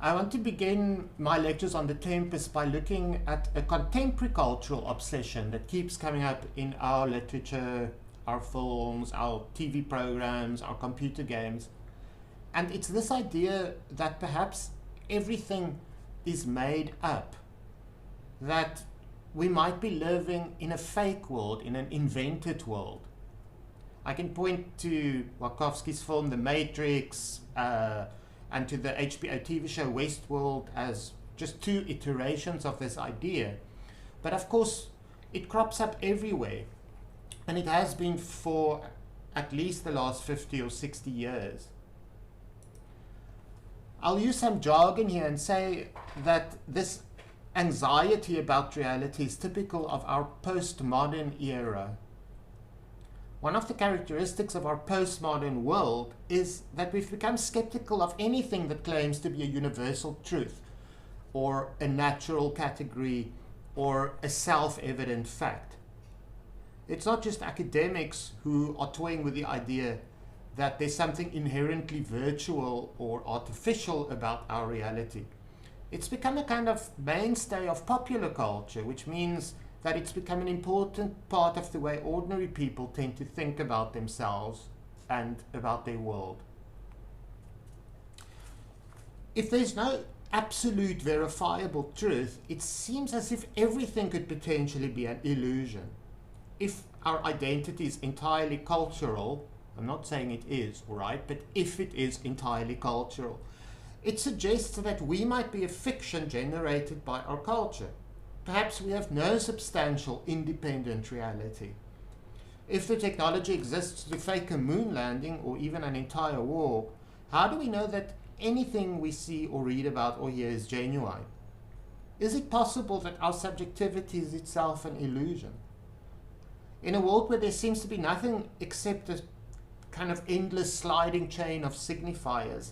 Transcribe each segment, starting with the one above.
I want to begin my lectures on the Tempest by looking at a contemporary cultural obsession that keeps coming up in our literature, our films, our TV programs, our computer games. And it's this idea that perhaps everything is made up, that we might be living in a fake world, in an invented world. I can point to Wachowski's film The Matrix, and to the HBO TV show Westworld as just two iterations of this idea. But of course, it crops up everywhere, and it has been for at least the last 50 or 60 years. I'll use some jargon here and say that this anxiety about reality is typical of our postmodern era. One of the characteristics of our postmodern world is that we've become skeptical of anything that claims to be a universal truth, or a natural category, or a self-evident fact. It's not just academics who are toying with the idea that there's something inherently virtual or artificial about our reality. It's become a kind of mainstay of popular culture, which means that it's become an important part of the way ordinary people tend to think about themselves and about their world. If there's no absolute verifiable truth, it seems as if everything could potentially be an illusion. If our identity is entirely cultural, I'm not saying it is, all right, but if it is entirely cultural, it suggests that we might be a fiction generated by our culture. Perhaps we have no substantial independent reality. If the technology exists to fake a moon landing or even an entire war, how do we know that anything we see or read about or hear is genuine? Is it possible that our subjectivity is itself an illusion? In a world where there seems to be nothing except a kind of endless sliding chain of signifiers,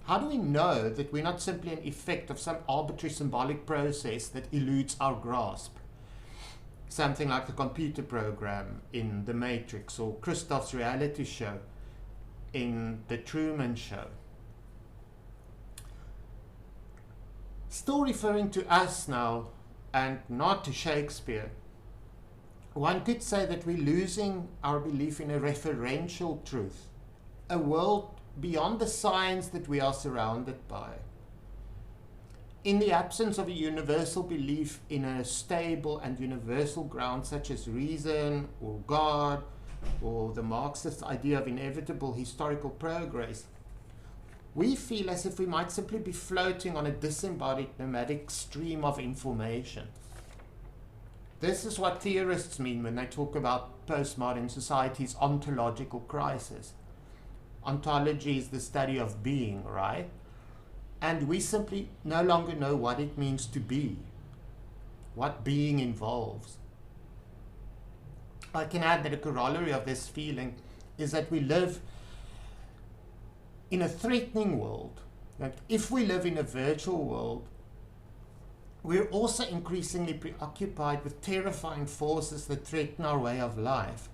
how do we know that we're not simply an effect of some arbitrary symbolic process that eludes our grasp? Something like the computer program in The Matrix, or Christoph's reality show in The Truman Show. Still referring to us now, and not to Shakespeare, one could say that we're losing our belief in a referential truth, a world beyond the signs that we are surrounded by. In the absence of a universal belief in a stable and universal ground such as reason or God or the Marxist idea of inevitable historical progress, we feel as if we might simply be floating on a disembodied nomadic stream of information. This is what theorists mean when they talk about postmodern society's ontological crisis. Ontology is the study of being, right? And we simply no longer know what it means to be, what being involves. I can add that a corollary of this feeling is that we live in a threatening world. That if we live in a virtual world, we're also increasingly preoccupied with terrifying forces that threaten our way of life.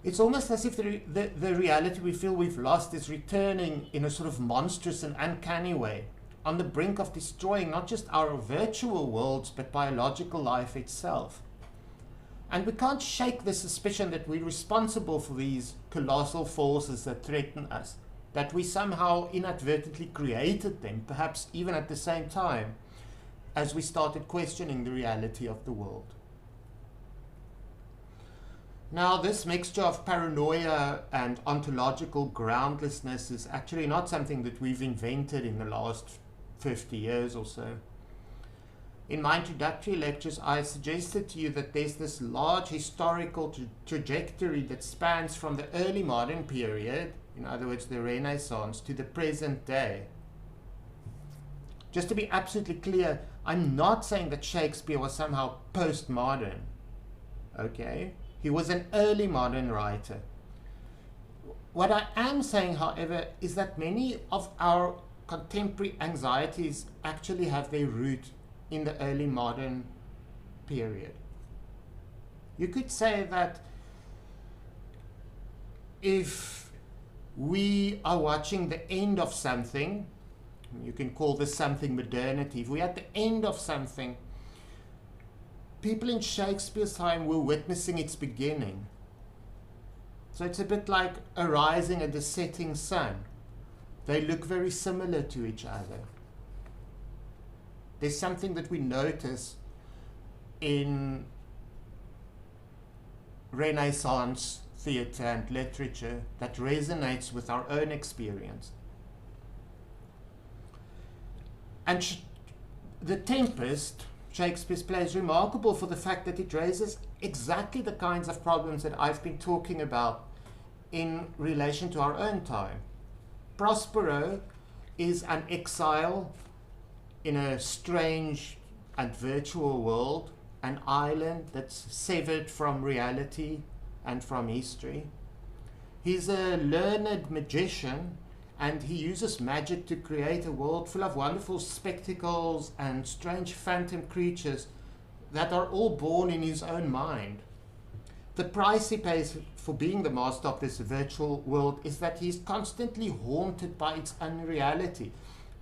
It's almost as if the reality we feel we've lost is returning in a sort of monstrous and uncanny way, on the brink of destroying not just our virtual worlds, but biological life itself. And we can't shake the suspicion that we're responsible for these colossal forces that threaten us, that we somehow inadvertently created them, perhaps even at the same time as we started questioning the reality of the world. Now, this mixture of paranoia and ontological groundlessness is actually not something that we've invented in the last 50 years or so. In my introductory lectures, I suggested to you that there's this large historical trajectory that spans from the early modern period, in other words, the Renaissance, to the present day. Just to be absolutely clear, I'm not saying that Shakespeare was somehow postmodern, okay? He was an early modern writer. What I am saying, however, is that many of our contemporary anxieties actually have their root in the early modern period. You could say that if we are watching the end of something, You can call this something modernity. If we're at the end of something, people in Shakespeare's time were witnessing its beginning. So it's a bit like a rising and a setting sun. They look very similar to each other. There's something that we notice in Renaissance theatre and literature that resonates with our own experience. And The Tempest, Shakespeare's play, is remarkable for the fact that it raises exactly the kinds of problems that I've been talking about in relation to our own time. Prospero is an exile in a strange and virtual world, an island that's severed from reality and from history. He's a learned magician, and he uses magic to create a world full of wonderful spectacles and strange phantom creatures that are all born in his own mind. The price he pays for being the master of this virtual world is that he's constantly haunted by its unreality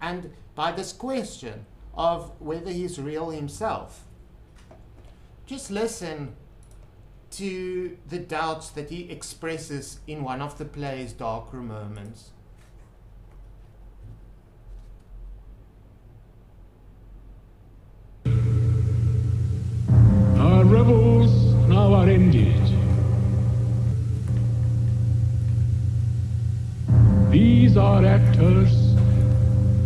and by this question of whether he's real himself. Just listen to the doubts that he expresses in one of the play's darker moments. Our revels now are ended. These our actors,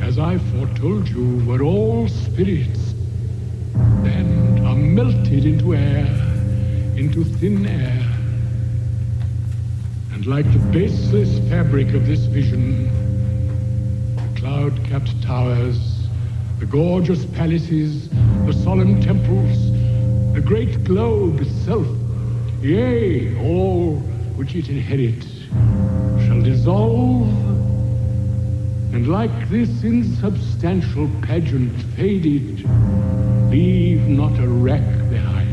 as I foretold you, were all spirits, and are melted into air, into thin air. And like the baseless fabric of this vision, the cloud-capped towers, the gorgeous palaces, the solemn temples, the great globe itself, yea, all which it inherits, shall dissolve, and like this insubstantial pageant faded, leave not a wreck behind.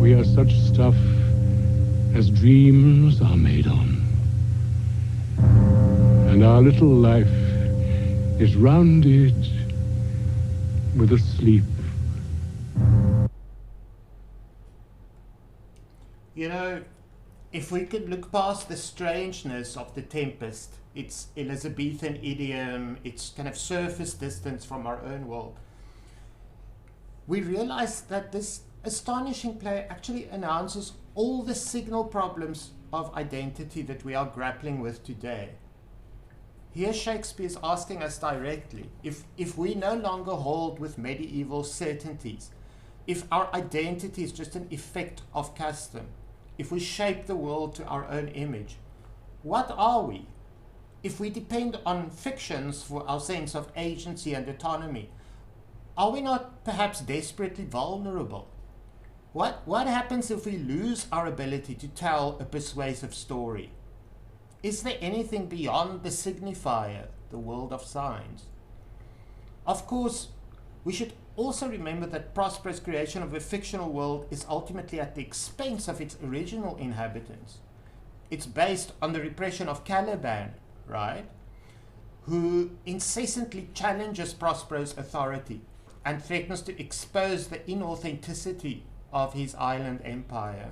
We are such stuff as dreams are made on, and our little life is rounded with a sleep. You know, if we could look past the strangeness of The Tempest, its Elizabethan idiom, its kind of surface distance from our own world, we realize that this astonishing play actually announces all the signal problems of identity that we are grappling with today. Here Shakespeare is asking us directly, if we no longer hold with medieval certainties, if our identity is just an effect of custom, if we shape the world to our own image, what are we? If we depend on fictions for our sense of agency and autonomy, are we not perhaps desperately vulnerable? What happens if we lose our ability to tell a persuasive story? Is there anything beyond the signifier, the world of signs? Of course, we should also remember that Prospero's creation of a fictional world is ultimately at the expense of its original inhabitants. It's based on the repression of Caliban, right? Who incessantly challenges Prospero's authority and threatens to expose the inauthenticity of his island empire.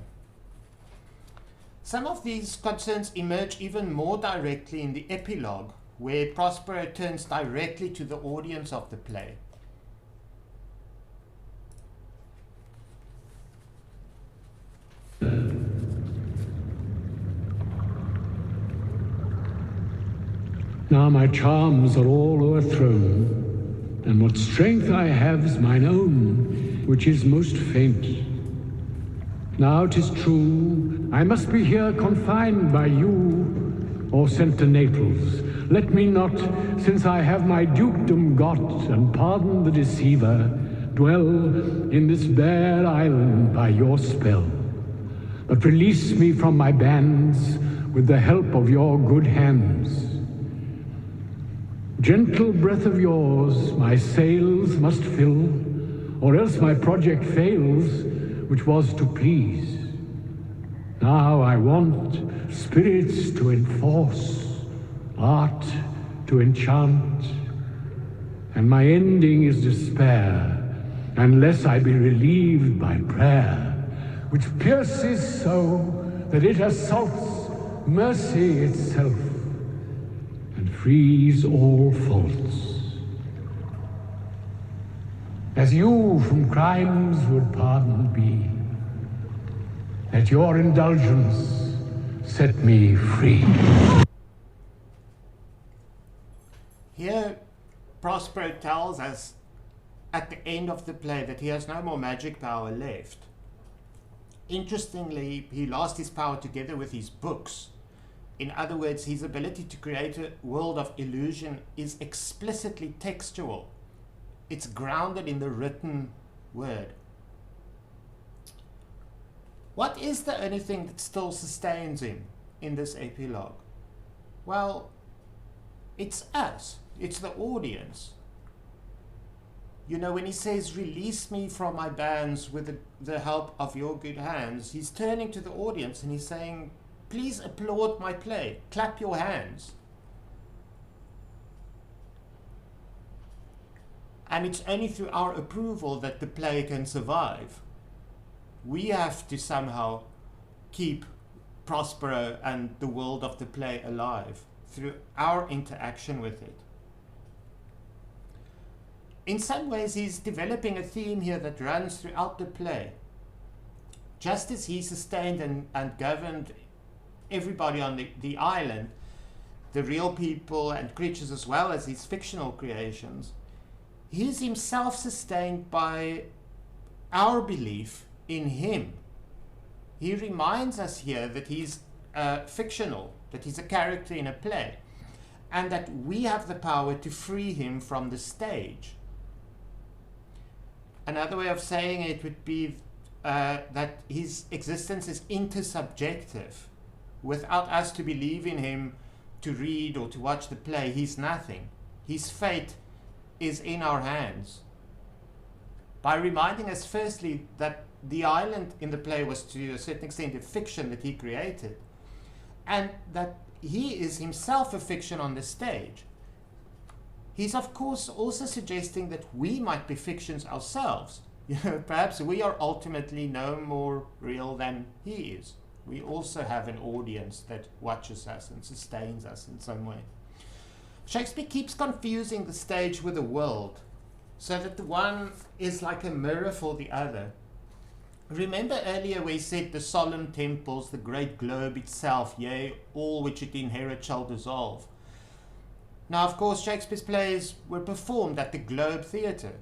Some of these concerns emerge even more directly in the epilogue, where Prospero turns directly to the audience of the play. Now my charms are all o'erthrown, and what strength I have's mine own, which is most faint. Now 'tis true, I must be here confined by you, or sent to Naples. Let me not, since I have my dukedom got, and pardon the deceiver, dwell in this bare island by your spell. But release me from my bands with the help of your good hands. Gentle breath of yours my sails must fill, or else my project fails, which was to please. Now I want spirits to enforce, art to enchant, and my ending is despair, unless I be relieved by prayer, which pierces so that it assaults mercy itself, and frees all faults. As you from crimes would pardoned be, let your indulgence set me free. Here, Prospero tells us at the end of the play that he has no more magic power left. Interestingly, he lost his power together with his books. In other words, his ability to create a world of illusion is explicitly textual. It's grounded in the written word. What is the only thing that still sustains him in this epilogue? Well, it's us. It's the audience. You know, when he says, "Release me from my bands with the help of your good hands," he's turning to the audience and he's saying, "Please applaud my play. Clap your hands." And it's only through our approval that the play can survive. We have to somehow keep Prospero and the world of the play alive through our interaction with it. In some ways, he's developing a theme here that runs throughout the play. Just as he sustained and governed everybody on the island, the real people and creatures as well as his fictional creations, he is himself sustained by our belief in him. He reminds us here that he's fictional, that he's a character in a play, and that we have the power to free him from the stage. Another way of saying it would be that his existence is intersubjective. Without us to believe in him, to read or to watch the play, he's nothing. His fate is in our hands. By reminding us firstly that the island in the play was to a certain extent a fiction that he created, and that he is himself a fiction on the stage. He's of course also suggesting that we might be fictions ourselves. You know, perhaps we are ultimately no more real than he is. We also have an audience that watches us and sustains us in some way. Shakespeare keeps confusing the stage with the world, so that the one is like a mirror for the other. Remember earlier we said the solemn temples, the great globe itself, yea, all which it inherit shall dissolve. Now, of course, Shakespeare's plays were performed at the Globe Theatre.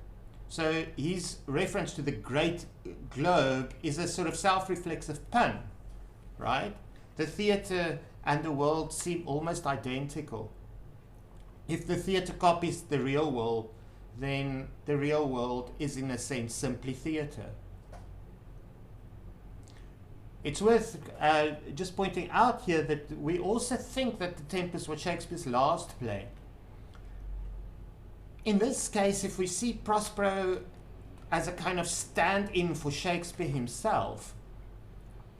So his reference to the great globe is a sort of self-reflexive pun, right? The theatre and the world seem almost identical. If the theatre copies the real world, then the real world is in a sense simply theatre. It's worth just pointing out here that we also think that The Tempest was Shakespeare's last play. In this case, if we see Prospero as a kind of stand-in for Shakespeare himself,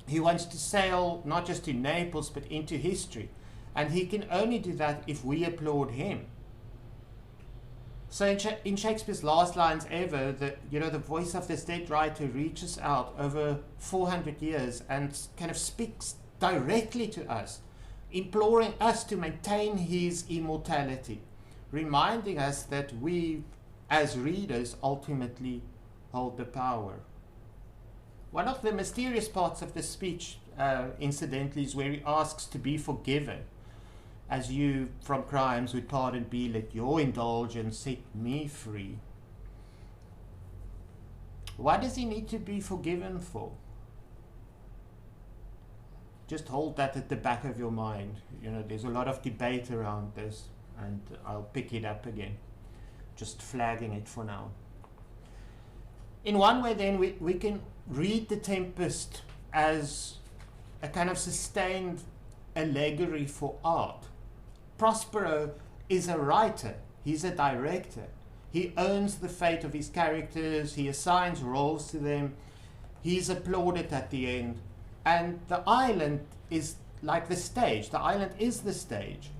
he wants to sail not just to Naples but into history, and he can only do that if we applaud him. So in Shakespeare's last lines ever, the voice of this dead writer reaches out over 400 years and kind of speaks directly to us, imploring us to maintain his immortality, reminding us that we, as readers, ultimately hold the power. One of the mysterious parts of the speech, incidentally, is where he asks to be forgiven. As you from crimes would pardon be, let your indulgence set me free. Why does he need to be forgiven for? Just hold that at the back of your mind. You know, there's a lot of debate around this, and I'll pick it up again. Just flagging it for now. In one way then, we can read The Tempest as a kind of sustained allegory for art. Prospero is a writer, he's a director. He owns the fate of his characters, he assigns roles to them, he's applauded at the end. And the island is like the stage. The island is the stage.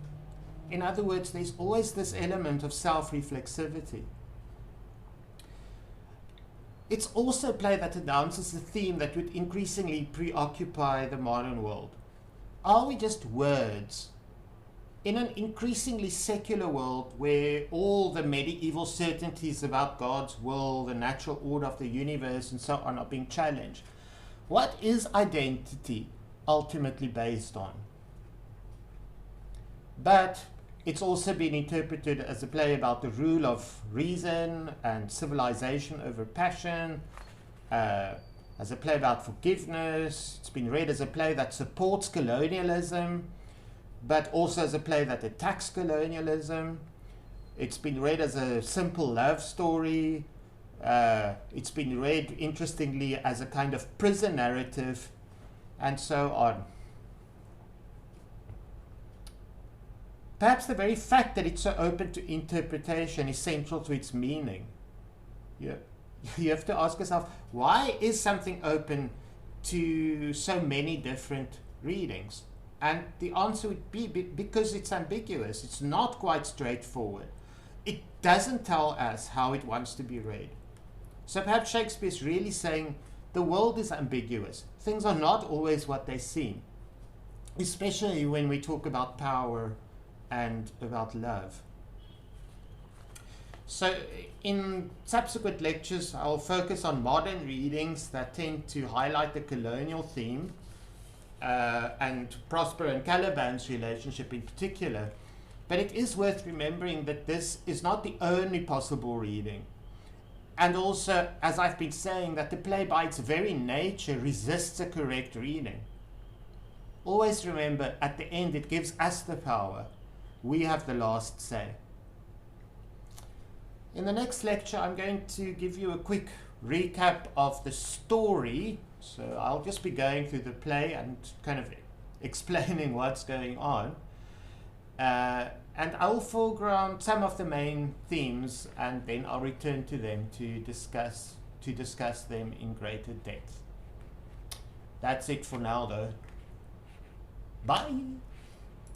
In other words, there's always this element of self-reflexivity. It's also a play that announces a theme that would increasingly preoccupy the modern world. Are we just words? In an increasingly secular world where all the medieval certainties about God's will, the natural order of the universe, and so on are being challenged, what is identity ultimately based on? But it's also been interpreted as a play about the rule of reason and civilization over passion, as a play about forgiveness. It's been read as a play that supports colonialism, but also as a play that attacks colonialism. It's been read as a simple love story. It's been read, interestingly, as a kind of prison narrative, and so on. Perhaps the very fact that it's so open to interpretation is central to its meaning. You have to ask yourself, why is something open to so many different readings? And the answer would be because it's ambiguous. It's not quite straightforward. It doesn't tell us how it wants to be read. So perhaps Shakespeare's really saying the world is ambiguous. Things are not always what they seem, especially when we talk about power and about love. So in subsequent lectures, I'll focus on modern readings that tend to highlight the colonial theme, and Prosper and Caliban's relationship in particular. But it is worth remembering that this is not the only possible reading. And also, as I've been saying, that the play by its very nature resists a correct reading. Always remember, at the end, it gives us the power. We have the last say. In the next lecture, I'm going to give you a quick recap of the story. So I'll just be going through the play and kind of explaining what's going on. And I'll foreground some of the main themes, and then I'll return to them to discuss them in greater depth. That's it for now, though. Bye!